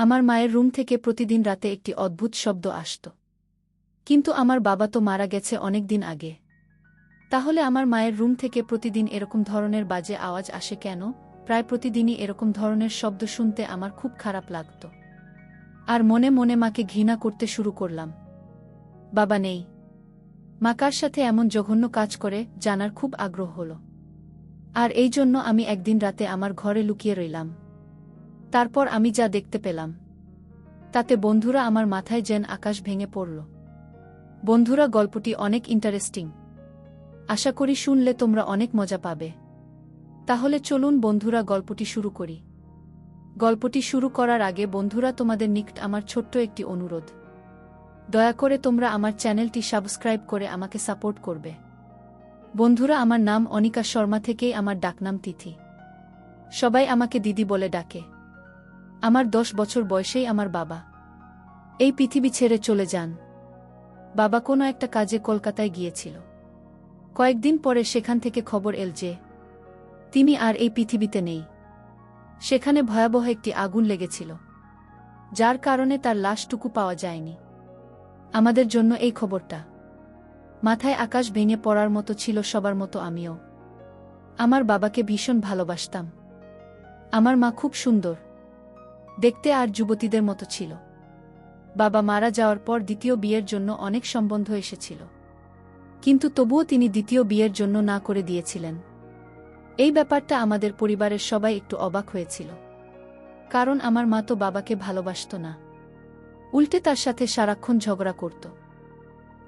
আমার মায়ের রুম থেকে প্রতিদিন রাতে একটি অদ্ভুত শব্দ আসত। কিন্তু আমার বাবা তো মারা গেছে অনেক দিন আগে। তাহলে আমার মায়ের রুম থেকে প্রতিদিন এরকম ধরনের বাজে আওয়াজ আসে কেন? প্রায় প্রতিদিনই এরকম ধরনের শব্দ শুনতে আমার খুব খারাপ লাগত। আর মনে মনে মাকে ঘৃণা করতে শুরু করলাম। বাবা নেই, মা কার সাথে এমন জঘন্য কাজ করে জানার খুব আগ্রহ হল। আর এই জন্য আমি একদিন রাতে আমার ঘরে লুকিয়ে রইলাম। তারপর আমি যা দেখতে পেলাম তাতে বন্ধুরা আমার মাথায় যেন আকাশ ভেঙে পড়ল। বন্ধুরা, গল্পটি অনেক ইন্টারেস্টিং। আশা করি শুনলে তোমরা অনেক মজা পাবে। তাহলে চলুন বন্ধুরা, গল্পটি শুরু করি। গল্পটি শুরু করার আগে বন্ধুরা, তোমাদের নিকট আমার ছোট্ট একটি অনুরোধ। দয়া করে তোমরা আমার চ্যানেলটি সাবস্ক্রাইব করে আমাকে সাপোর্ট করবে। বন্ধুরা, আমার নাম অনিকা শর্মা, থেকেই আমার ডাকনাম তিথি। সবাই আমাকে দিদি বলে ডাকে। আমার 10 বছর বয়সেই আমার বাবা এই পৃথিবী ছেড়ে চলে যান। বাবা কোনো একটা কাজে কলকাতায় গিয়েছিল। কয়েকদিন পরে সেখান থেকে খবর এল যে তিনি আর এই পৃথিবীতে নেই। সেখানে ভয়াবহ একটি আগুন লেগেছিল, যার কারণে তার লাশটুকু পাওয়া যায়নি। আমাদের জন্য এই খবরটা মাথায় আকাশ ভেঙে পড়ার মতো ছিল সবার মতো আমিও। আমার বাবাকে ভীষণ ভালোবাসতাম। আমার মা খুব সুন্দর দেখতে আর যুবতীদের মতো ছিল। বাবা মারা যাওয়ার পর দ্বিতীয় বিয়ের জন্য অনেক সম্বন্ধ এসেছিল, কিন্তু তবুও তিনি দ্বিতীয় বিয়ের জন্য না করে দিয়েছিলেন। এই ব্যাপারটা আমাদের পরিবারের সবাই একটু অবাক হয়েছিল, কারণ আমার মা তো বাবাকে ভালোবাসত না, উল্টে তার সাথে সারাক্ষণ ঝগড়া করত।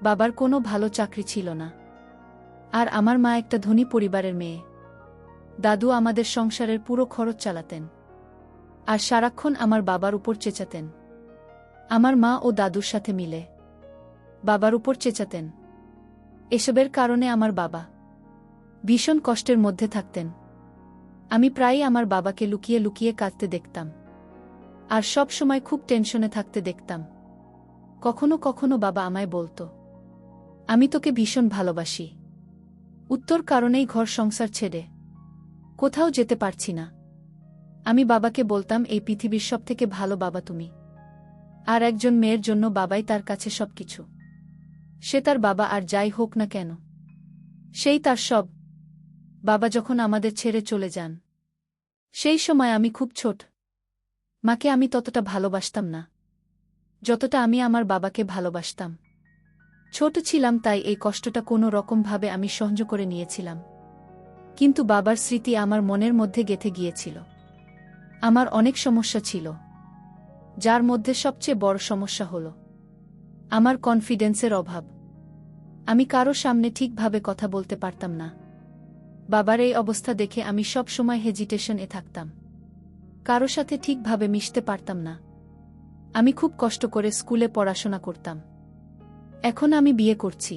বাবার কোনো ভালো চাকরি ছিল না, আর আমার মা একটা ধনী পরিবারের মেয়ে। দাদু আমাদের সংসারের পুরো খরচ চালাতেন, আর সারাক্ষণ আমার বাবার উপর চেঁচাতেন। আমার মা ও দাদুর সাথে মিলে বাবার উপর চেঁচাতেন। এসবের কারণে আমার বাবা ভীষণ কষ্টের মধ্যে থাকতেন। আমি প্রায়ই আমার বাবাকে লুকিয়ে লুকিয়ে কাঁদতে দেখতাম, আর সব সময় খুব টেনশনে থাকতে দেখতাম। কখনো কখনো বাবা আমায় বলতো, আমি তোকে ভীষণ ভালোবাসি, উত্তর কারণেই ঘর সংসার ছেড়ে কোথাও যেতে পারছি না। আমি বাবাকে বলতাম, এই পৃথিবীর সবথেকে ভালো বাবা তুমি। আর একজন মেয়ের জন্য বাবাই তার কাছে সবকিছু। সে তার বাবা আর যাই হোক না কেন, সেই তার সব। বাবা যখন আমাদের ছেড়ে চলে যান, সেই সময় আমি খুব ছোট। মাকে আমি ততটা ভালোবাসতাম না যতটা আমি আমার বাবাকে ভালোবাসতাম। ছোট ছিলাম, তাই এই কষ্টটা কোনো রকমভাবে আমি সহ্য করে নিয়েছিলাম। কিন্তু বাবার স্মৃতি আমার মনের মধ্যে গেঁথে গিয়েছিল। আমার অনেক সমস্যা ছিল, যার মধ্যে সবচেয়ে বড় সমস্যা হল আমার কনফিডেন্সের অভাব। আমি কারো সামনে ঠিকভাবে কথা বলতে পারতাম না। বাবার এই অবস্থা দেখে আমি সব সময় হেজিটেশনে থাকতাম, কারো সাথে ঠিকভাবে মিশতে পারতাম না। আমি খুব কষ্ট করে স্কুলে পড়াশোনা করতাম। এখন আমি বিয়ে করছি,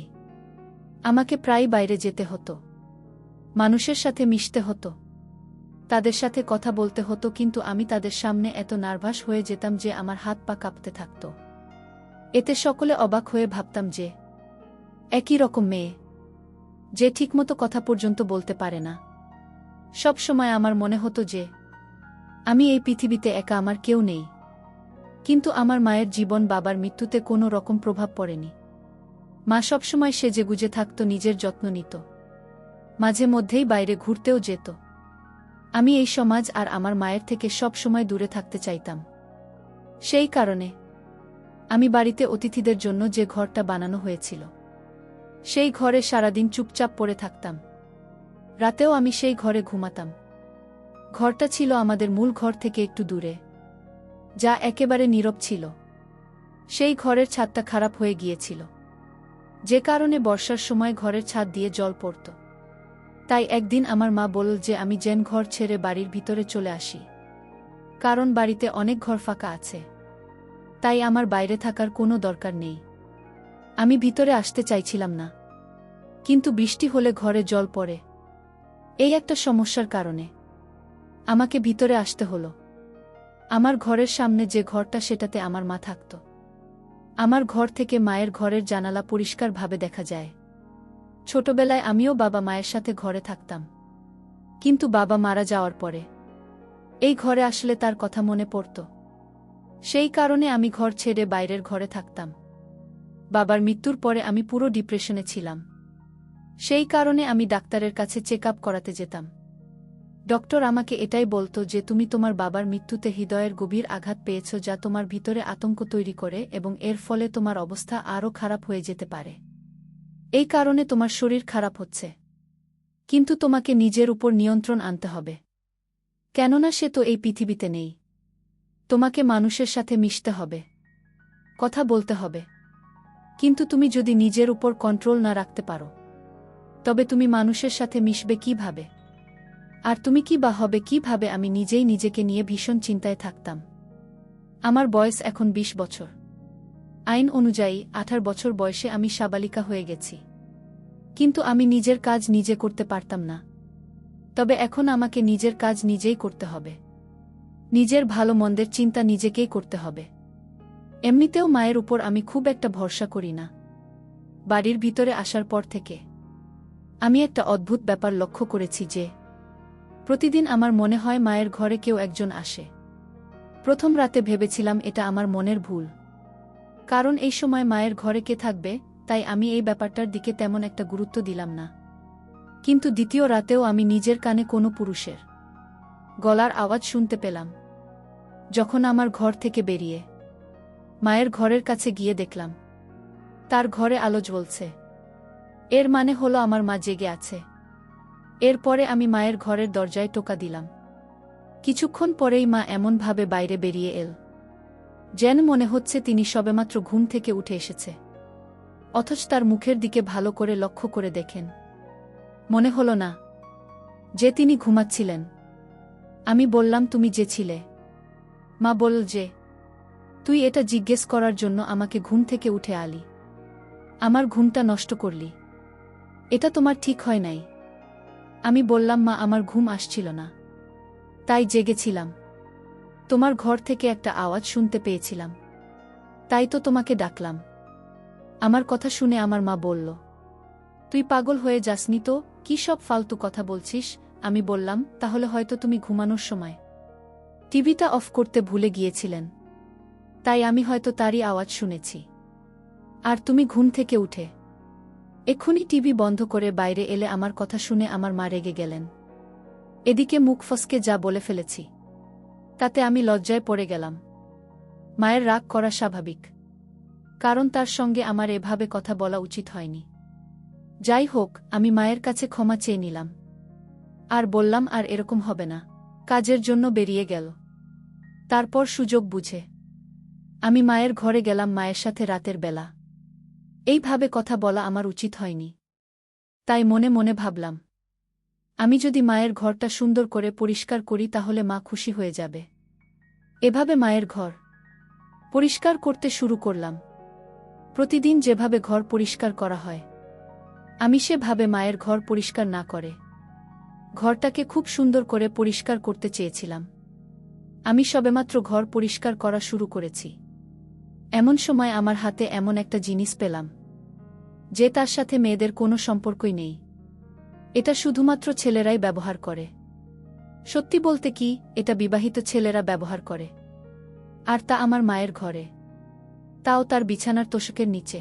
আমাকে প্রায় বাইরে যেতে হতো, মানুষের সাথে মিশতে হতো, তাদের সাথে কথা বলতে হতো, কিন্তু আমি তাদের সামনে এত নার্ভাস হয়ে যেতাম যে আমার হাত পা কাঁপতে থাকত। এতে সকলে অবাক হয়ে ভাবতাম যে একই রকম মেয়ে, যে ঠিকমতো কথা পর্যন্ত বলতে পারে না। সব সময় আমার মনে হতো যে আমি এই পৃথিবীতে একা, আমার কেউ নেই। কিন্তু আমার মায়ের জীবন বাবার মৃত্যুতে কোনো রকম প্রভাব পড়েনি। মা সবসময় সেজেগুজে থাকত, নিজের যত্ন নিত, মাঝে মধ্যেই বাইরে ঘুরতেও যেত। আমি এই সমাজ আর আমার মায়ের থেকে সব সময় দূরে থাকতে চাইতাম। সেই কারণে আমি বাড়িতে অতিথিদের জন্য যে ঘরটা বানানো হয়েছিল, সেই ঘরে সারাদিন চুপচাপ পড়ে থাকতাম। রাতেও আমি সেই ঘরে ঘুমাতাম। ঘরটা ছিল আমাদের মূল ঘর থেকে একটু দূরে, যা একেবারে নীরব ছিল। সেই ঘরের ছাদটা খারাপ হয়ে গিয়েছিল, যে কারণে বর্ষার সময় ঘরের ছাদ দিয়ে জল পড়ত। তাই একদিন আমার মা বলল যে আমি যেন ঘর ছেড়ে বাড়ির ভিতরে চলে আসি, কারণ বাড়িতে অনেক ঘর ফাঁকা আছে। তাই আমার বাইরে থাকার কোনো দরকার নেই। আমি ভিতরে আসতে চাইছিলাম না, কিন্তু বৃষ্টি হলে ঘরে জল পড়ে, এই একটা সমস্যার কারণে আমাকে ভিতরে আসতে হলো। আমার ঘরের সামনে যে ঘরটা, সেটাতে আমার মা থাকত। আমার ঘর থেকে মায়ের ঘরের জানালা পরিষ্কারভাবে দেখা যায়। ছোটবেলায় আমিও বাবা মায়ের সাথে ঘরে থাকতাম, কিন্তু বাবা মারা যাওয়ার পরে এই ঘরে আসলে তার কথা মনে পড়ত। সেই কারণে আমি ঘর ছেড়ে বাইরের ঘরে থাকতাম। বাবার মৃত্যুর পরে আমি পুরো ডিপ্রেশনে ছিলাম। সেই কারণে আমি ডাক্তারের কাছে চেক আপ করাতে যেতাম। ডক্টর আমাকে এটাই বলতো যে তুমি তোমার বাবার মৃত্যুতে হৃদয়ের গভীর আঘাত পেয়েছ, যা তোমার ভিতরে আতঙ্ক তৈরি করে এবং এর ফলে তোমার অবস্থা আরও খারাপ হয়ে যেতে পারে। এই কারণে তোমার শরীর খারাপ হচ্ছে। কিন্তু তোমাকে নিজের উপর নিয়ন্ত্রণ আনতে হবে। কেননা সে তো এই পৃথিবীতে নেই। তোমাকে মানুষের সাথে মিশতে হবে, কথা বলতে হবে। কিন্তু তুমি যদি নিজের উপর কন্ট্রোল না রাখতে পারো, তবে তুমি মানুষের সাথে মিশবে কিভাবে? আর তুমি কি বা হবে কিভাবে? আমি নিজেই নিজেকে নিয়ে ভীষণ চিন্তায় থাকতাম। আমার বয়স এখন 20 বছর। আইন অনুযায়ী 18 বছর বয়সে আমি সাবালিকা হয়ে গেছি। কিন্তু আমি নিজের কাজ নিজে করতে পারতাম না। তবে এখন আমাকে নিজের কাজ নিজেই করতে হবে। নিজের ভালো মন্দের চিন্তা নিজেকেই করতে হবে। এমনিতেও মায়ের উপর আমি খুব একটা ভরসা করি না। বাড়ির ভিতরে আসার পর থেকে আমি একটা অদ্ভুত ব্যাপার লক্ষ্য করেছি যে প্রতিদিন আমার মনে হয় মায়ের ঘরে কেউ একজন আসে। প্রথম রাতে ভেবেছিলাম এটা আমার মনের ভুল, কারণ এই সময় মায়ের ঘরে কে থাকবে, তাই আমি এই ব্যাপারটার দিকে তেমন একটা গুরুত্ব দিলাম না। কিন্তু দ্বিতীয় রাতেও আমি নিজের কানে কোনো পুরুষের গলার আওয়াজ শুনতে পেলাম। যখন আমার ঘর থেকে বেরিয়ে মায়ের ঘরের কাছে গিয়ে দেখলাম তার ঘরে আলো জ্বলছে। এর মানে হলো আমার মা জেগে আছে। এরপরে আমি মায়ের ঘরের দরজায় টোকা দিলাম। কিছুক্ষণ পরেই মা এমনভাবে বাইরে বেরিয়ে এল, যেন মনে হচ্ছে তিনি সবেমাত্র ঘুম থেকে উঠে এসেছে। অথচ তার মুখের দিকে ভালো করে লক্ষ্য করে দেখেন, মনে হলো না যে তিনি ঘুমাচ্ছিলেন। আমি বললাম, তুমি যে ছিলে? মা বলল যে, তুই এটা জিজ্ঞেস করার জন্য আমাকে ঘুম থেকে উঠে আলি, আমার ঘুমটা নষ্ট করলি। এটা তোমার ঠিক হয় নাই। আমি বললাম, মা, আমার ঘুম আসছিল না, তাই জেগেছিলাম। তোমার ঘর থেকে একটা আওয়াজ শুনতে পেয়েছিলাম, তাই তো তোমাকে ডাকলাম। আমার কথা শুনে আমার মা বলল, তুই পাগল হয়ে যাসনি তো? কি সব ফালতু কথা বলছিস? আমি বললাম, তাহলে হয়তো তুমি ঘুমানোর সময় টিভিটা অফ করতে ভুলে গিয়েছিলেন, তাই আমি হয়তো তারই আওয়াজ শুনেছি। আর তুমি ঘুম থেকে উঠে এক্ষুনি টিভি বন্ধ করে বাইরে এলে আমার কথা শুনে আমার মা রেগে গেলেন। এদিকে মুখ ফসকে যা বলে ফেলেছি, তাতে আমি লজ্জায় পড়ে গেলাম। মায়ের রাগ করা স্বাভাবিক, কারণ তার সঙ্গে আমার এভাবে কথা বলা উচিত হয়নি। যাই হোক, আমি মায়ের কাছে ক্ষমা চেয়ে নিলাম আর বললাম আর এরকম হবে না। কাজের জন্য বেরিয়ে গেল। তারপর সুযোগ বুঝে আমি মায়ের ঘরে গেলাম মায়ের সাথে রাতের বেলা। এইভাবে কথা বলা আমার উচিত হয়নি। তাই মনে মনে ভাবলাম, আমি যদি মায়ের ঘরটা সুন্দর করে পরিষ্কার করি তাহলে মা খুশি হয়ে যাবে। এভাবে মায়ের ঘর পরিষ্কার করতে শুরু করলাম। প্রতিদিন যেভাবে ঘর পরিষ্কার করা হয়, আমি সেভাবে মায়ের ঘর পরিষ্কার না করে ঘরটাকে খুব সুন্দর করে পরিষ্কার করতে চেয়েছিলাম। আমি সবেমাত্র ঘর পরিষ্কার করা শুরু করেছি, এমন সময় আমার হাতে এমন একটা জিনিস পেলাম যে তার সাথে মেয়েদের কোনো সম্পর্কই নেই। এটা শুধুমাত্র ছেলেরাই ব্যবহার করে। সত্যি বলতে কি, এটা বিবাহিত ছেলেরা ব্যবহার করে। আর তা আমার মায়ের ঘরে, তাও তার বিছানার তোশকের নিচে।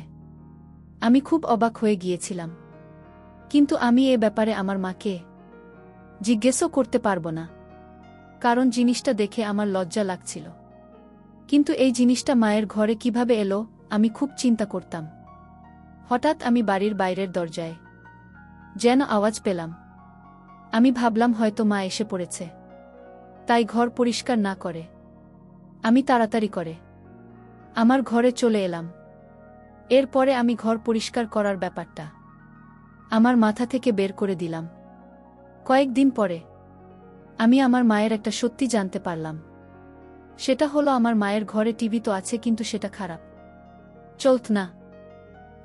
আমি খুব অবাক হয়ে গিয়েছিলাম, কিন্তু আমি এ ব্যাপারে আমার মাকে জিজ্ঞেসও করতে পারব না, কারণ জিনিসটা দেখে আমার লজ্জা লাগছিল। কিন্তু এই জিনিসটা মায়ের ঘরে কিভাবে এলো, আমি খুব চিন্তা করতাম। হঠাৎ আমি বাড়ির বাইরের দরজায় যেন আওয়াজ পেলাম। আমি ভাবলাম হয়তো মা এসে পড়েছে, তাই ঘর পরিষ্কার না করে আমি তাড়াতাড়ি করে আমার ঘরে চলে এলাম। এরপরে আমি ঘর পরিষ্কার করার ব্যাপারটা আমার মাথা থেকে বের করে দিলাম। কয়েকদিন পরে আমি আমার মায়ের একটা সত্যি জানতে পারলাম। সেটা হলো, আমার মায়ের ঘরে টিভি তো আছে, কিন্তু সেটা খারাপ চলত না।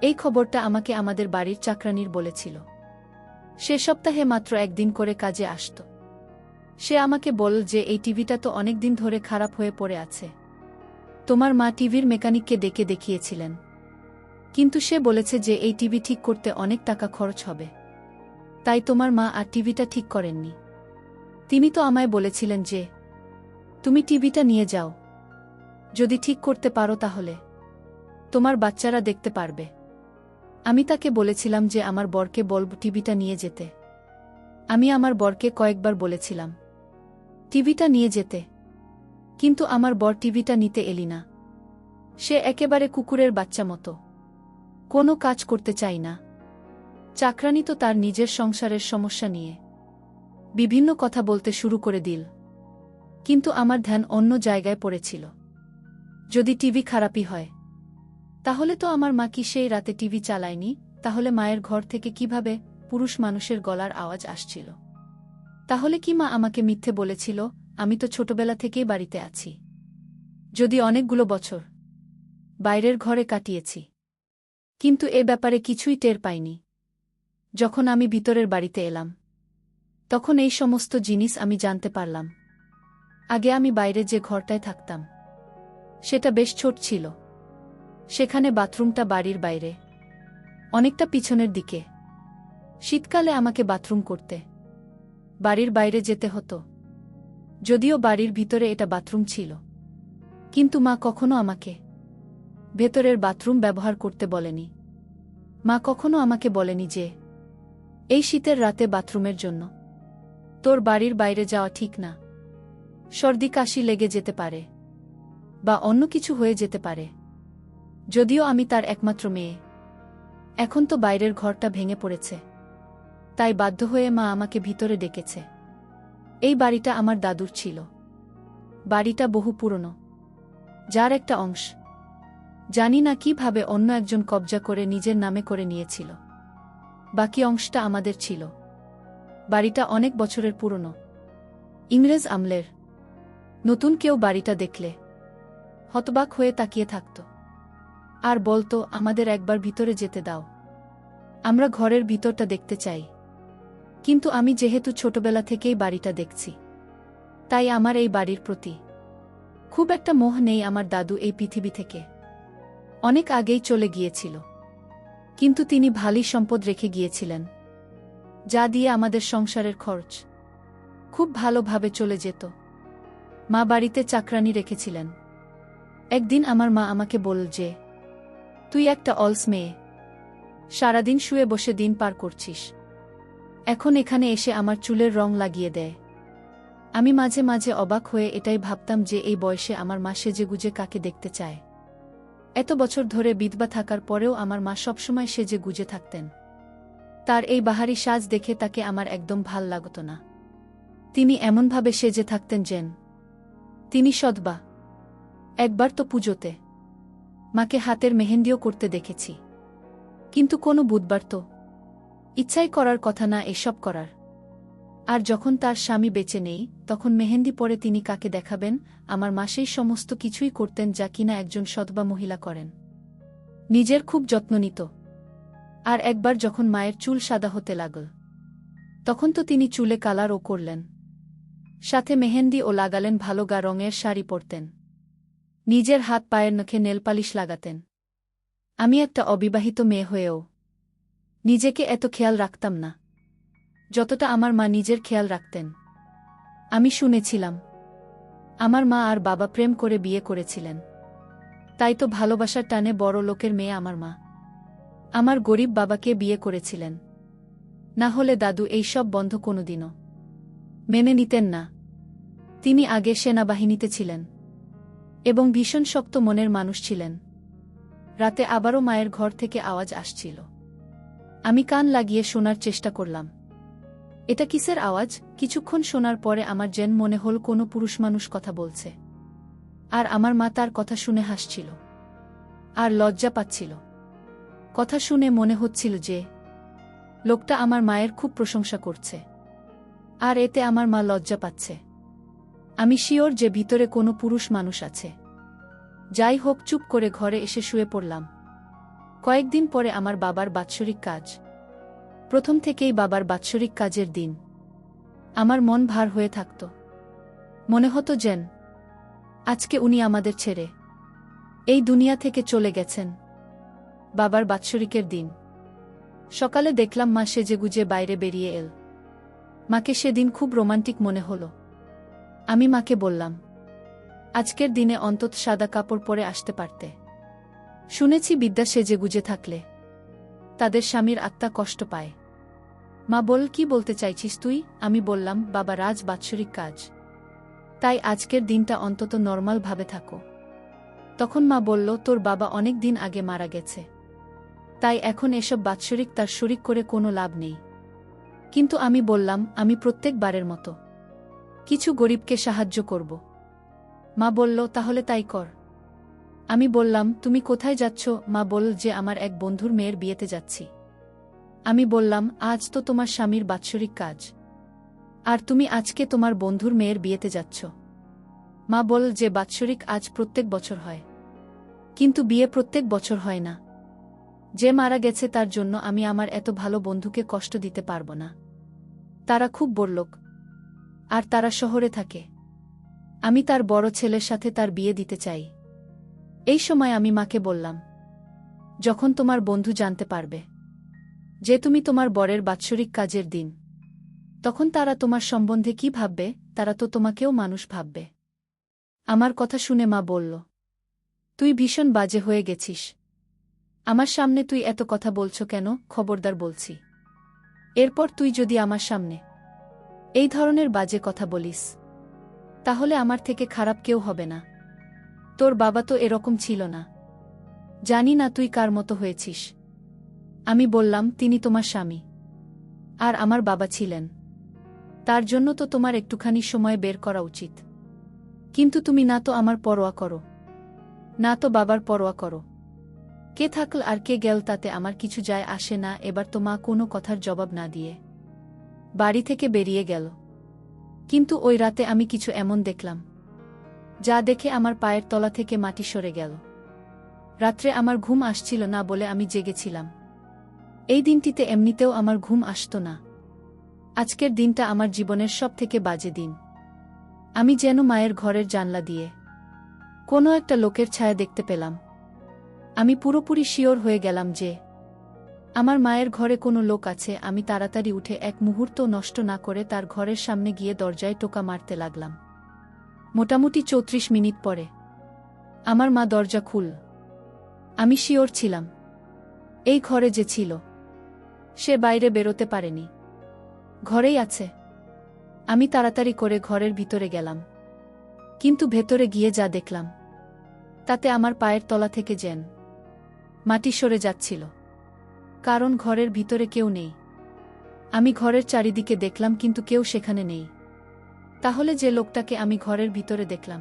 এই খবরটা আমাকে আমাদের বাড়ির চাকরানির বলেছিল। সে সপ্তাহে মাত্র একদিন করে কাজে আসত। সে আমাকে বলল যে এই টিভিটা তো অনেকদিন ধরে খারাপ হয়ে পড়ে আছে। তোমার মা টিভির মেকানিককে ডেকে দেখিয়েছিলেন, কিন্তু সে বলেছে যে এই টিভি ঠিক করতে অনেক টাকা খরচ হবে, তাই তোমার মা আর টিভিটা ঠিক করেননি। তিনি তো আমায় বলেছিলেন যে তুমি টিভিটা নিয়ে যাও, যদি ঠিক করতে পারো তাহলে তোমার বাচ্চারা দেখতে পারবে। আমি তাকে বলেছিলাম যে আমার বরকে বলব টিভিটা নিয়ে যেতে। আমি আমার বরকে কয়েকবার বলেছিলাম টিভিটা নিয়ে যেতে, কিন্তু আমার বর টিভিটা নিতে এলি না। সে একেবারে কুকুরের বাচ্চা মতো, কোনো কাজ করতে চাই না। চাকরানি তো তার নিজের সংসারের সমস্যা নিয়ে বিভিন্ন কথা বলতে শুরু করে দিল, কিন্তু আমার ধ্যান অন্য জায়গায় পড়েছিল। যদি টিভি খারাপই হয়, তাহলে তো আমার মা কি সেই রাতে টিভি চালায়নি? তাহলে মায়ের ঘর থেকে কিভাবে পুরুষ মানুষের গলার আওয়াজ আসছিল? তাহলে কি মা আমাকে মিথ্যে বলেছিল? আমি তো ছোটবেলা থেকেই বাড়িতে আছি, যদি অনেকগুলো বছর বাইরের ঘরে কাটিয়েছি, কিন্তু এ ব্যাপারে কিছুই টের পাইনি। যখন আমি ভিতরের বাড়িতে এলাম, তখন এই সমস্ত জিনিস আমি জানতে পারলাম। আগে আমি বাইরে যে ঘরটায় থাকতাম, সেটা বেশ ছোট ছিল। সেখানে বাথরুমটা বাড়ির বাইরে, অনেকটা পিছনের দিকে। শীতকালে আমাকে বাথরুম করতে বাড়ির বাইরে যেতে হতো, যদিও বাড়ির ভিতরে এটা বাথরুম ছিল। কিন্তু মা কখনো আমাকে ভেতরের বাথরুম ব্যবহার করতে বলেনি। মা কখনো আমাকে বলেনি যে এই শীতের রাতে বাথরুমের জন্য তোর বাড়ির বাইরে যাওয়া ঠিক না, সর্দি কাশি লেগে যেতে পারে বা অন্য কিছু হয়ে যেতে পারে। যদিও আমি তার একমাত্র মেয়ে, এখন তো বাইরের ঘরটা ভেঙে পড়েছে, তাই বাধ্য হয়ে মা আমাকে ভিতরে ডেকেছে। এই বাড়িটা আমার দাদুর ছিল। বাড়িটা বহু পুরনো, যার একটা অংশ জানি না কিভাবে অন্য একজন কবজা করে নিজের নামে করে নিয়েছিল। বাকি অংশটা আমাদের ছিল। বাড়িটা অনেক বছরের পুরনো, ইংরেজ আমলের। নতুন কেউ বাড়িটা দেখলে হতবাক হয়ে তাকিয়ে থাকত আর বলতো, আমাদের একবার ভিতরে যেতে দাও, আমরা ঘরের ভিতরটা দেখতে চাই। কিন্তু আমি যেহেতু ছোটবেলা থেকেই বাড়িটা দেখছি, তাই আমার এই বাড়ির প্রতি খুব একটা মোহ নেই। আমার দাদু এই পৃথিবী থেকে অনেক আগেই চলে গিয়েছিল, কিন্তু তিনি ভালোই সম্পদ রেখে গিয়েছিলেন, যা দিয়ে আমাদের সংসারের খরচ খুব ভালোভাবে চলে যেত। মা বাড়িতে চাকরানি রেখেছিলেন। একদিন আমার মা আমাকে বলল যে, তুই একটা অলস মেয়ে, সারাদিন শুয়ে বসে দিন পার করছিস, এখন এখানে এসে আমার চুলের রং লাগিয়ে দেয়। আমি মাঝে মাঝে অবাক হয়ে এটাই ভাবতাম যে এই বয়সে আমার মা সেজেগুজে কাকে দেখতে চায়। এত বছর ধরে বিধবা থাকার পরেও আমার মা সবসময় সেজে গুজে থাকতেন। তার এই বাহারি সাজ দেখে তাকে আমার একদম ভাল লাগত না। তিনি এমনভাবে সেজে থাকতেন যেন তিনি সদবা। একবার তো পুজোতে মাকে হাতের মেহেন্দিও করতে দেখেছি, কিন্তু কোনো বুধবার তো ইচ্ছাই করার কথা না এসব করার। আর যখন তার স্বামী বেঁচে নেই, তখন মেহেন্দি পরে তিনি কাকে দেখাবেন? আমার মা সেই সমস্ত কিছুই করতেন যা কিনা একজন সদবা মহিলা করেন। নিজের খুব যত্ন নিত। আর একবার যখন মায়ের চুল সাদা হতে লাগল, তখন তো তিনি চুলে কালারও করলেন, সাথে মেহেন্দি ও লাগালেন, ভালো গা রঙের শাড়ি পরতেন, নিজের হাত পায়ের নখে নেলপালিশ লাগাতেন। আমি একটা অবিবাহিত মেয়ে হয়েও নিজেকে এত খেয়াল রাখতাম না যতটা আমার মা নিজের খেয়াল রাখতেন। আমি শুনেছিলাম আমার মা আর বাবা প্রেম করে বিয়ে করেছিলেন, তাই তো ভালোবাসার টানে বড় লোকের মেয়ে আমার মা আমার গরিব বাবাকে বিয়ে করেছিলেন। না হলে দাদু এই সব বন্ধ কোনোদিনও মেনে নিতেন না। তিনি আগে সেনাবাহিনীতে ছিলেন এবং ভীষণ শক্ত মনের মানুষ ছিলেন। রাতে আবারও মায়ের ঘর থেকে আওয়াজ আসছিল। আমি কান লাগিয়ে শোনার চেষ্টা করলাম, এটা কিসের আওয়াজ? কিছুক্ষণ শোনার পরে আমার যেন মনে হল কোনো পুরুষ মানুষ কথা বলছে, আর আমার মা তার কথা শুনে হাসছিল আর লজ্জা পাচ্ছিল। কথা শুনে মনে হচ্ছিল যে লোকটা আমার মায়ের খুব প্রশংসা করছে, আর এতে আমার মা লজ্জা পাচ্ছে। আমি শিওর যে ভিতরে কোনো পুরুষ মানুষ আছে। যাই হোক, চুপ করে ঘরে এসে শুয়ে পড়লাম। কয়েকদিন পরে আমার বাবার বাৎসরিক কাজ। প্রথম থেকেই বাবার বাৎসরিক কাজের দিন আমার মন ভার হয়ে থাকত। মনে হতো যেন আজকে উনি আমাদের ছেড়ে এই দুনিয়া থেকে চলে গেছেন। বাবার বাৎসরিকের দিন সকালে দেখলাম মা সেজেগুজে বাইরে বেরিয়ে এল। মাকে সেদিন খুব রোমান্টিক মনে হলো। আমি মাকে বললাম, আজকের দিনে অন্তত সাদা কাপড় পরে আসতে পারতে। শুনেছি বিদ্যা সেজে গুজে থাকলে তাদের স্বামীর আত্মা কষ্ট পায়। মা বল, কি বলতে চাইছিস তুই? আমি বললাম, বাবা, রাজ বাৎসরিক কাজ, তাই আজকের দিনটা অন্তত নর্মাল ভাবে থাকো। তখন মা বলল, তোর বাবা অনেক দিন আগে মারা গেছে, তাই এখন এসব বাৎসরিক তার শরিক করে কোনো লাভ নেই। কিন্তু আমি বললাম, আমি প্রত্যেকবারের মতো কিছু গরিবকে সাহায্য করব। মা বলল, তাহলে তাই কর। আমি বললাম, তুমি কোথায় যাচ্ছ? মা বলল যে আমার এক বন্ধুর মেয়ের বিয়েতে যাচ্ছি। আমি বললাম, আজ তো তোমার স্বামীর বাৎসরিক কাজ, আর তুমি আজকে তোমার বন্ধুর মেয়ের বিয়েতে যাচ্ছ। মা বলল যে বাৎসরিক আজ প্রত্যেক বছর হয়, কিন্তু বিয়ে প্রত্যেক বছর হয় না। যে মারা গেছে তার জন্য আমি আমার এত ভালো বন্ধুকে কষ্ট দিতে পারব না। তারা খুব বড়লোক, আর তারা শহরে থাকে। আমি তার বড় ছেলের সাথে তার বিয়ে দিতে চাই। এই সময় আমি মাকে বললাম, যখন তোমার বন্ধু জানতে পারবে যে তুমি তোমার বরের বাৎসরিক কাজের দিন, তখন তারা তোমার সম্বন্ধে কি ভাববে? তারা তো তোমাকেও মানুষ ভাববে। আমার কথা শুনে মা বলল, তুই ভীষণ বাজে হয়ে গেছিস। আমার সামনে তুই এত কথা বলছো কেন? খবরদার বলছি, এরপর তুই যদি আমার সামনে এই ধরনের বাজে কথা বলিস, তাহলে আমার থেকে খারাপ কেউ হবে না। তোর বাবা তো এরকম ছিল না। জানি না তুই কার মতো হয়েছিস। আমি বললাম, তিনি তোমার স্বামী, আর আমার বাবা ছিলেন। তার জন্য তো তোমার একটুখানি সময় বের করা উচিত। কিন্তু তুমি না তো আমার পরোয়া করো, না তো বাবার পরোয়া করো। কে থাকল আর কে গেল তাতে আমার কিছু যায় আসে না। এবার তো মা কোনো কথার জবাব না দিয়ে বাড়ি থেকে বেরিয়ে গেল। কিন্তু ওই রাতে আমি কিছু এমন দেখলাম, যা দেখে আমার পায়ের তলা থেকে মাটি সরে গেল। রাত্রে আমার ঘুম আসছিল না বলে আমি জেগেছিলাম। এই দিনটিতে এমনিতেও আমার ঘুম আসত না। আজকের দিনটা আমার জীবনের সবথেকে বাজে দিন। আমি যেন মায়ের ঘরের জানলা দিয়ে কোনো একটা লোকের ছায়া দেখতে পেলাম। আমি পুরোপুরি শিওর হয়ে গেলাম যে আমার মায়ের ঘরে কোনো লোক আছে। আমি তাড়াতাড়ি উঠে এক মুহূর্ত নষ্ট না করে তার ঘরের সামনে গিয়ে দরজায় টোকা মারতে লাগলাম। মোটামুটি 34 মিনিট পরে আমার মা দরজা খুল। আমি শিওর ছিলাম এই ঘরে যে ছিল সে বাইরে বেরোতে পারেনি, ঘরেই আছে। আমি তাড়াতাড়ি করে ঘরের ভিতরে গেলাম, কিন্তু ভেতরে গিয়ে যা দেখলাম তাতে আমার পায়ের তলা থেকে যেন মাটি সরে যাচ্ছিল, কারণ ঘরের ভিতরে কেউ নেই। আমি ঘরের চারিদিকে দেখলাম, কিন্তু কেউ সেখানে নেই। তাহলে যে লোকটাকে আমি ঘরের ভিতরে দেখলাম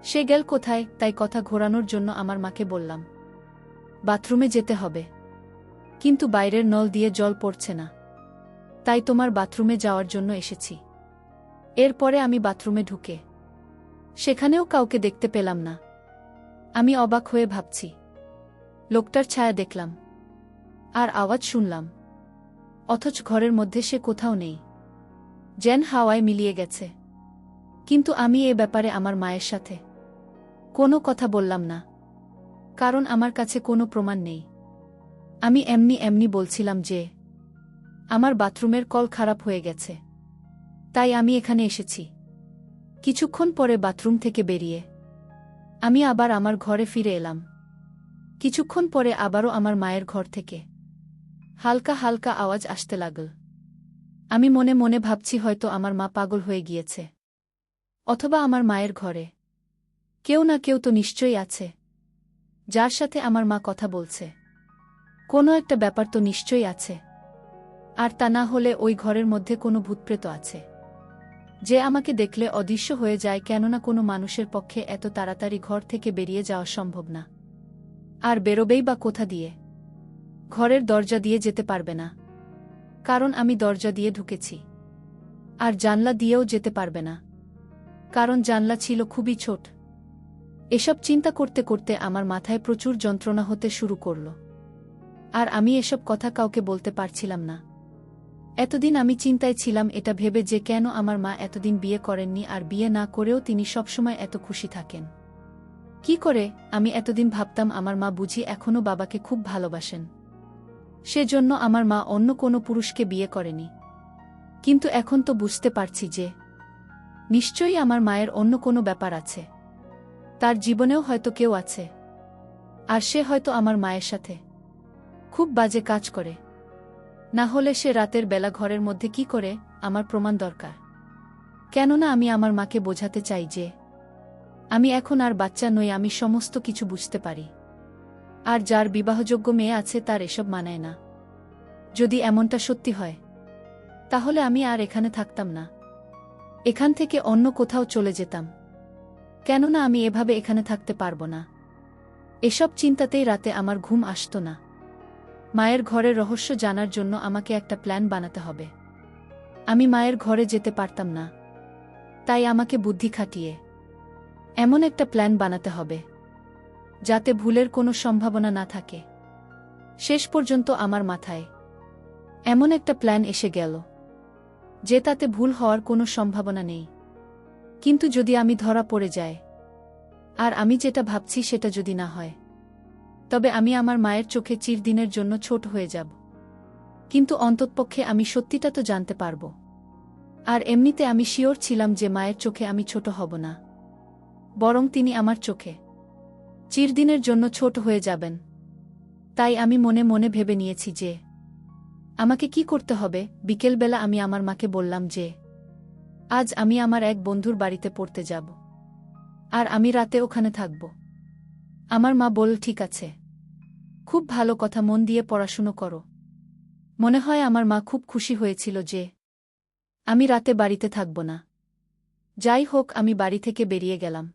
সে গেল কোথায়? তাই কথা ঘোরানোর জন্য আমার মাকে বললাম, বাথরুমে যেতে হবে, কিন্তু বাইরের নল দিয়ে জল পড়ছে না, তাই তোমার বাথরুমে যাওয়ার জন্য এসেছি। এরপরে আমি বাথরুমে ঢুকে সেখানেও কাউকে দেখতে পেলাম না। আমি অবাক হয়ে ভাবছি, লোকটার ছায়া দেখলাম আর আওয়াজ শুনলাম, অথচ ঘরের মধ্যে সে কোথাও নেই, যেন হাওয়ায় মিলিয়ে গেছে। কিন্তু আমি এ ব্যাপারে আমার মায়ের সাথে কোনো কথা বললাম না, কারণ আমার কাছে কোনো প্রমাণ নেই। আমি এমনি এমনি বলছিলাম যে আমার বাথরুমের কল খারাপ হয়ে গেছে, তাই আমি এখানে এসেছি। কিছুক্ষণ পরে বাথরুম থেকে বেরিয়ে আমি আবার আমার ঘরে ফিরে এলাম। কিছুক্ষণ পরে আবারও আমার মায়ের ঘর থেকে হালকা হালকা আওয়াজ আসতে লাগল। আমি মনে মনে ভাবছি, হয়তো আমার মা পাগল হয়ে গিয়েছে, অথবা আমার মায়ের ঘরে কেউ না কেউ তো নিশ্চয়ই আছে, যার সাথে আমার মা কথা বলছে। কোনো একটা ব্যাপার তো নিশ্চয়ই আছে, আর তা না হলে ওই ঘরের মধ্যে কোনো ভূতপ্রেত আছে যে আমাকে দেখলে অদৃশ্য হয়ে যায়, কেননা কোনো মানুষের পক্ষে এত তাড়াতাড়ি ঘর থেকে বেরিয়ে যাওয়া সম্ভব না। আর বেরোবেই বা কোথা দিয়ে? ঘরের দরজা দিয়ে যেতে পারবে না, কারণ আমি দরজা দিয়ে ঢুকেছি। আর জানলা দিয়েও যেতে পারবে না, কারণ জানলা ছিল খুবই ছোট। এসব চিন্তা করতে করতে আমার মাথায় প্রচুর যন্ত্রণা হতে শুরু করল, আর আমি এসব কথা কাউকে বলতে পারছিলাম না। এতদিন আমি চিন্তায় ছিলাম এটা ভেবে যে কেন আমার মা এতদিন বিয়ে করেননি, আর বিয়ে না করেও তিনি সবসময় এত খুশি থাকেন। কি করে? আমি এতদিন ভাবতাম আমার মা বুঝি এখনও বাবাকে খুব ভালোবাসেন, সেজন্য আমার মা অন্য কোনো পুরুষকে বিয়ে করেনি। কিন্তু এখন তো বুঝতে পারছি যে নিশ্চয়ই আমার মায়ের অন্য কোনো ব্যাপার আছে। তার জীবনেও হয়তো কেউ আছে, আর সে হয়তো আমার মায়ের সাথে খুব বাজে কাজ করে। না হলে সে রাতের বেলা ঘরের মধ্যে কি করে? আমার প্রমাণ দরকার। কেননা আমি আমার মাকে বোঝাতে চাই যে আমি এখন আর বাচ্চা নই, আমি সমস্ত কিছু বুঝতে পারি। আর যার বিবাহযোগ্য মেয়ে আছে তার এসব মানায় না। যদি এমনটা সত্যি হয়, তাহলে আমি আর এখানে থাকতাম না, এখান থেকে অন্য কোথাও চলে যেতাম। কেননা আমি এভাবে এখানে থাকতে পারবো না। এসব চিন্তাতেই রাতে আমার ঘুম আসতো না। মায়ের ঘরের রহস্য জানার জন্য আমাকে একটা প্ল্যান বানাতে হবে। আমি মায়ের ঘরে যেতে পারতাম না, তাই আমাকে বুদ্ধি খাটিয়ে এমন একটা প্ল্যান বানাতে হবে যাতে ভুলের কোনো সম্ভাবনা না থাকে। শেষ পর্যন্ত আমার মাথায় এমন একটা প্ল্যান এসে গেল যে তাতে ভুল হওয়ার কোনো সম্ভাবনা নেই। কিন্তু যদি আমি ধরা পড়ে যাই, আর আমি যেটা ভাবছি সেটা যদি না হয়, তবে আমি আমার মায়ের চোখে চিরদিনের জন্য ছোট হয়ে যাব। কিন্তু অন্ততপক্ষে আমি সত্যিটা তো জানতে পারব। আর এমনিতে আমি শিওর ছিলাম যে মায়ের চোখে আমি ছোট হব না, বরং তিনি আমার চোখে চিরদিনের জন্য ছোট হয়ে যাবেন। তাই আমি মনে মনে ভেবে নিয়েছি যে আমাকে কি করতে হবে। বিকেলবেলা আমি আমার মাকে বললাম যে আজ আমি আমার এক বন্ধুর বাড়িতে পড়তে যাব, আর আমি রাতে ওখানে থাকব। আমার মা বলল, ঠিক আছে, খুব ভালো কথা, মন দিয়ে পড়াশুনো করো। মনে হয় আমার মা খুব খুশি হয়েছিল যে আমি রাতে বাড়িতে থাকব না। যাই হোক, আমি বাড়ি থেকে বেরিয়ে গেলাম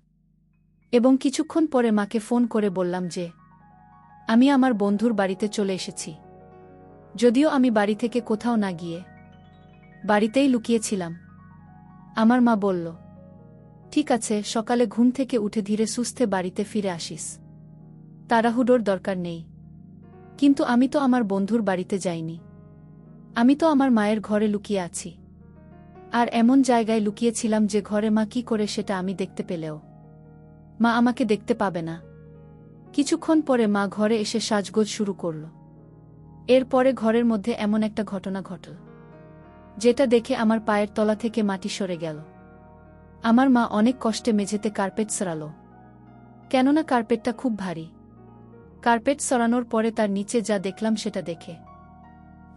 এবং কিছুক্ষণ পরে মাকে ফোন করে বললাম যে আমি আমার বন্ধুর বাড়িতে চলে এসেছি। যদিও আমি বাড়ি থেকে কোথাও না গিয়ে বাড়িতেই লুকিয়েছিলাম। আমার মা বলল, ঠিক আছে, সকালে ঘুম থেকে উঠে ধীরে সুস্থে বাড়িতে ফিরে আসিস, তাড়াহুড়োর দরকার নেই। কিন্তু আমি তো আমার বন্ধুর বাড়িতে যাইনি, আমি তো আমার মায়ের ঘরে লুকিয়ে আছি। আর এমন জায়গায় লুকিয়েছিলাম যে ঘরে মা কি করে সেটা আমি দেখতে পেলেও মা আমাকে দেখতে পাবে না। কিছুক্ষণ পরে মা ঘরে এসে সাজগোজ শুরু করল। এরপরে ঘরের মধ্যে এমন একটা ঘটনা ঘটল যেটা দেখে আমার পায়ের তলা থেকে মাটি সরে গেল। আমার মা অনেক কষ্টে মেঝেতে কার্পেট সরাল, কেননা কার্পেটটা খুব ভারী। কার্পেট সরানোর পরে তার নিচে যা দেখলাম সেটা দেখে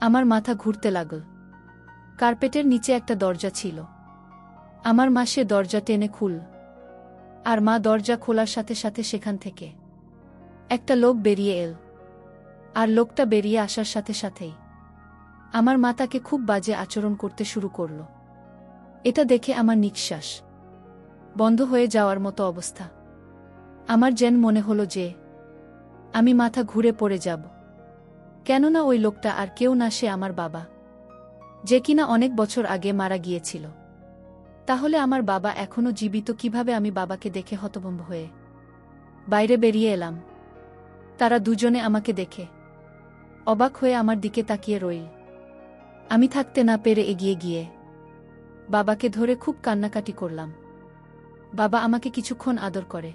আমার মাথা ঘুরতে লাগল। কার্পেটের নিচে একটা দরজা ছিল। আমার মা সে দরজা টেনে খুলল, আর মা দরজা খোলার সাথে সাথে সেখান থেকে একটা লোক বেরিয়ে এল। আর লোকটা বেরিয়ে আসার সাথে সাথেই আমার মা তাকে খুব বাজে আচরণ করতে শুরু করল। এটা দেখে আমার নিঃশ্বাস বন্ধ হয়ে যাওয়ার মতো অবস্থা। আমার যেন মনে হলো যে আমি মাথা ঘুরে পড়ে যাব। কেননা ওই লোকটা আর কেউ না, সে আমার বাবা, যে কিনা অনেক বছর আগে মারা গিয়েছিল। তাহলে আমার বাবা এখনো জীবিত কিভাবে? আমি বাবাকে দেখে হতভম্ব হয়ে বাইরে বেরিয়ে এলাম। তারা দুজনে আমাকে দেখে অবাক হয়ে আমার দিকে তাকিয়ে রইল। আমি থাকতে না পেরে এগিয়ে গিয়ে বাবাকে ধরে খুব কান্নাকাটি করলাম। বাবা আমাকে কিছুক্ষণ আদর করে,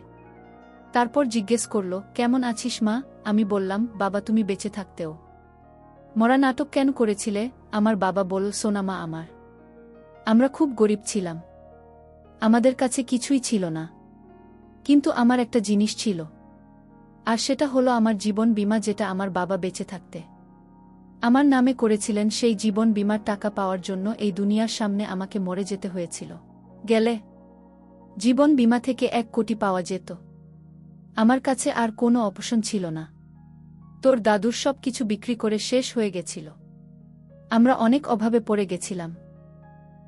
তারপর জিজ্ঞেস করল, কেমন আছিস মা? আমি বললাম, বাবা তুমি বেঁচে থাকতেও মরা নাটক কেন করেছিলে? আমার বাবা বলল, সোনা মা, আমরা খুব গরিব ছিলাম, আমাদের কাছে কিছুই ছিল না, কিন্তু আমার একটা জিনিস ছিল, আর সেটা হলো আমার জীবন বীমা, যেটা আমার বাবা বেঁচে থাকতে আমার নামে করেছিলেন। সেই জীবন বীমার টাকা পাওয়ার জন্য এই দুনিয়ার সামনে আমাকে মরে যেতে হয়েছিল। গেলে জীবন বীমা থেকে 1 কোটি পাওয়া যেত। আমার কাছে আর কোনো অপশন ছিল না। তোর দাদুর সব কিছু বিক্রি করে শেষ হয়ে গেছিল। আমরা অনেক অভাবে পড়ে গেছিলাম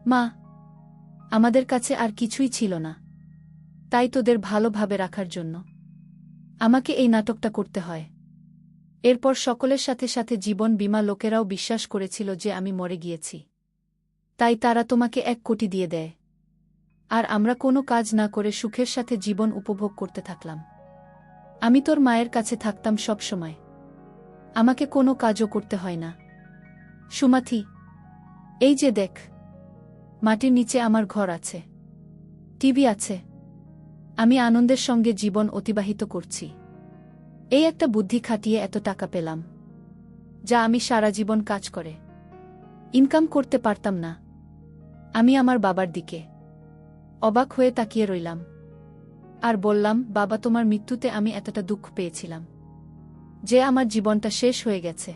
মা, আমাদের কাছে আর কিছুই ছিল না। তাই তোদের ভালোভাবে রাখার জন্য আমাকে এই নাটকটা করতে হয়। এরপর সকলের সাথে সাথে জীবন বীমা লোকেরাও বিশ্বাস করেছিল যে আমি মরে গিয়েছি, তাই তারা তোমাকে 1 কোটি দিয়ে দেয়। আর আমরা কোনো কাজ না করে সুখের সাথে জীবন উপভোগ করতে থাকলাম। আমি তোর মায়ের কাছে থাকতাম সব সময়, আমাকে কোনো কাজও করতে হয় না। সুমাথি, এই যে দেখ, মাটির নিচে আমার ঘর আছে, টিভি আছে, আমি আনন্দের সঙ্গে জীবন অতিবাহিত করছি। এই একটা বুদ্ধি খাটিয়ে এত টাকা পেলাম, যা আমি সারা জীবন কাজ করে ইনকাম করতে পারতাম না। আমি আমার বাবার দিকে অবাক হয়ে তাকিয়ে রইলাম। আর বললাম, বাবা, তোমার মৃত্যুতে আমি এতটা দুঃখ পেয়েছিলাম যে আমার জীবনটা শেষ হয়ে গেছে।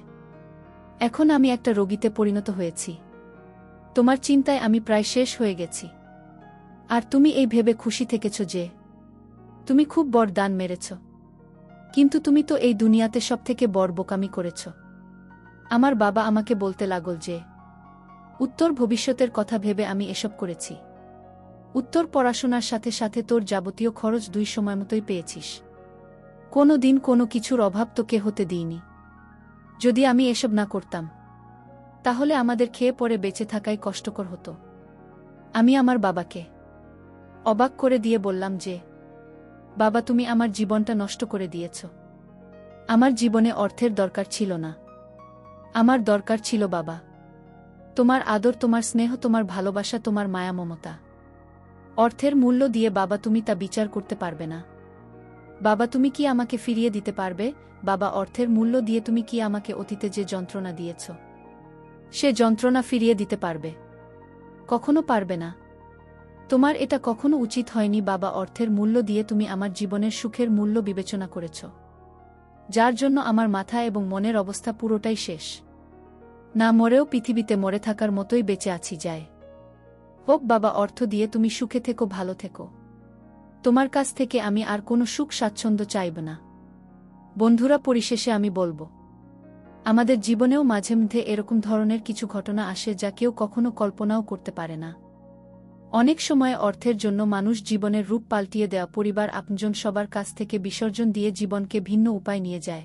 এখন আমি একটা রোগীতে পরিণত হয়েছি। তোমার চিন্তায় আমি প্রায় শেষ হয়ে গেছি। আর তুমি এই ভেবে খুশি থেকেছ যে তুমি খুব বড় দান মেরেছ। কিন্তু তুমি তো এই দুনিয়াতে সবথেকে বড় বোকামি করেছ। আমার বাবা আমাকে বলতে লাগল যে উত্তর ভবিষ্যতের কথা ভেবে আমি এসব করেছি। উত্তর পড়াশোনার সাথে সাথে তোর যাবতীয় খরচ 2 সময় মতোই পেয়েছিস। কোনো দিন কোনো কিছুর অভাব তোকে হতে দিইনি। যদি আমি এসব না করতাম তাহলে আমাদের খেয়ে পরে বেঁচে থাকাই কষ্টকর হতো। আমি আমার বাবাকে অবাক করে দিয়ে বললাম যে বাবা, তুমি আমার জীবনটা নষ্ট করে দিয়েছ। আমার জীবনে অর্থের দরকার ছিল না। আমার দরকার ছিল বাবা, তোমার আদর, তোমার স্নেহ, তোমার ভালোবাসা, তোমার মায়া মমতা। অর্থের মূল্য দিয়ে বাবা তুমি তা বিচার করতে পারবে না। বাবা, তুমি কি আমাকে ফিরিয়ে দিতে পারবে? বাবা, অর্থের মূল্য দিয়ে তুমি কি আমাকে অতীতে যে যন্ত্রণা দিয়েছ সে যন্ত্রণা ফিরিয়ে দিতে পারবে? কখনো পারবে না। তোমার এটা কখনো উচিত হয়নি বাবা। অর্থের মূল্য দিয়ে তুমি আমার জীবনের সুখের মূল্য বিবেচনা করেছ, যার জন্য আমার মাথা এবং মনের অবস্থা পুরোটাই শেষ। না মরেও পৃথিবীতে মরে থাকার মতোই বেঁচে আছি। যায় হোক বাবা, অর্থ দিয়ে তুমি সুখে থেকো, ভালো থেকো। তোমার কাছ থেকে আমি আর কোনো সুখ স্বাচ্ছন্দ্য চাইব না। বন্ধুরা, পরিশেষে আমি বলবো, আমাদের জীবনেও মাঝে মধ্যে এরকম ধরনের কিছু ঘটনা আসে যা কেউ কখনো কল্পনাও করতে পারে না। অনেক সময় অর্থের জন্য মানুষ জীবনের রূপ পাল্টিয়ে দেওয়া, পরিবার, আপনজন সবার কাছ থেকে বিসর্জন দিয়ে জীবনকে ভিন্ন উপায় নিয়ে যায়।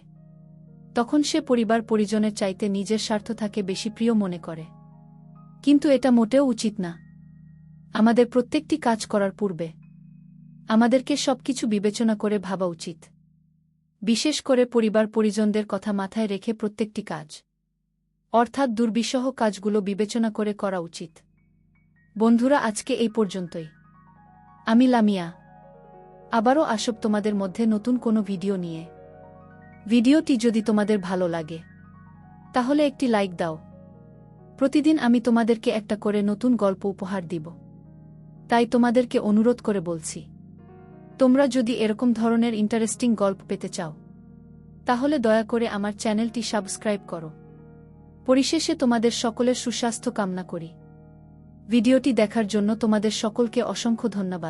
তখন সে পরিবার পরিজনের চাইতে নিজের স্বার্থ থাকে বেশি প্রিয় মনে করে। কিন্তু এটা মোটেও উচিত না। আমাদের প্রত্যেকটি কাজ করার পূর্বে আমাদেরকে সবকিছু বিবেচনা করে ভাবা উচিত। বিশেষ করে পরিবার পরিজনদের কথা মাথায় রেখে প্রত্যেকটি কাজ, অর্থাৎ দুর্বিষহ কাজগুলো বিবেচনা করে করা উচিত। বন্ধুরা, আজকে এই পর্যন্তই। আমি লামিয়া আবারও আসব তোমাদের মধ্যে নতুন কোনো ভিডিও নিয়ে। ভিডিওটি যদি তোমাদের ভালো লাগে তাহলে একটি লাইক দাও। প্রতিদিন আমি তোমাদেরকে একটা করে নতুন গল্প উপহার দিব। তাই তোমাদেরকে অনুরোধ করে বলছি, তোমরা যদি এরকম ধরনের ইন্টারেস্টিং গল্প পেতে চাও তাহলে দয়া করে আমার চ্যানেলটি সাবস্ক্রাইব করো। পরিশেষে তোমাদের সকলের সুস্বাস্থ্য কামনা করি। ভিডিওটি দেখার জন্য তোমাদের সকলকে অসংখ্য ধন্যবাদ।